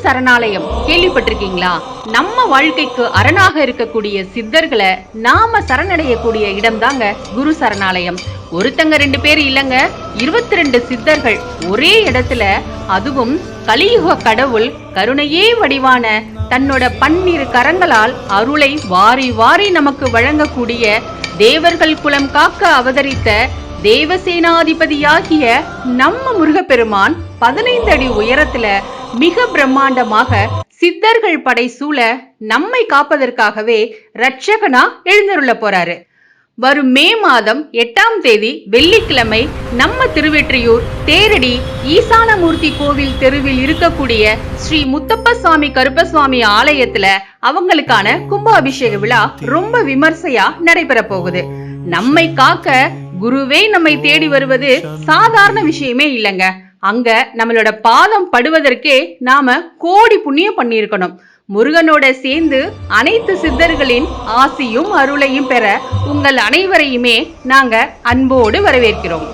சரணாலயம் கேள்விப்பட்டிருக்கீங்களா? நம்ம வாழ்க்கைக்கு அரணாக இருக்கக்கூடிய சித்தர்களை நாம சரணடையக்கூடிய இடம் தாங்க குரு சரணாலயம். ஒருத்தங்க 2 பேர் இல்லங்க, 22 சித்தர்கள் ஒரே இடத்துல, அதுவும் கலியுக கடவுள் கருணையே வடிவான தன்னோட 12 கரங்களால் அருளை வாரி வாரி நமக்கு வழங்கக்கூடிய தேவர்கள் குலம் காக்க அவதரித்த தேவசேனாதிபதியாகிய நம்ம முருகப்பெருமான் 15 அடி உயரத்துல மிக பிரம்மாண்டமாக சித்தர்கள் படை சூழ நம்மை காப்பதற்காகவே ரட்சகனா எழுந்தருள போறாரு. வரும் மே மாதம் 8ஆம் தேதி வெள்ளிக்கிழமை நம்ம திருவெற்றியூர் தேரடி ஈசானமூர்த்தி கோவில் தெருவில் இருக்கக்கூடிய ஸ்ரீ முத்தப்ப சுவாமி கருப்பசுவாமி ஆலயத்துல அவங்களுக்கான கும்பாபிஷேக விழா ரொம்ப விமர்சையா நடைபெற போகுது. நம்மை காக்க குருவே நம்மை தேடி வருவது சாதாரண விஷயமே இல்லைங்க. அங்க நம்மளோட பாதம் படுவதற்கே நாம கோடி புண்ணியம் பண்ணியிருக்கணும். முருகனோட சேர்ந்து அனைத்து சித்தர்களின் ஆசியும் அருளையும் பெற உங்கள் அனைவரையுமே நாங்க அன்போடு வரவேற்கிறோம்.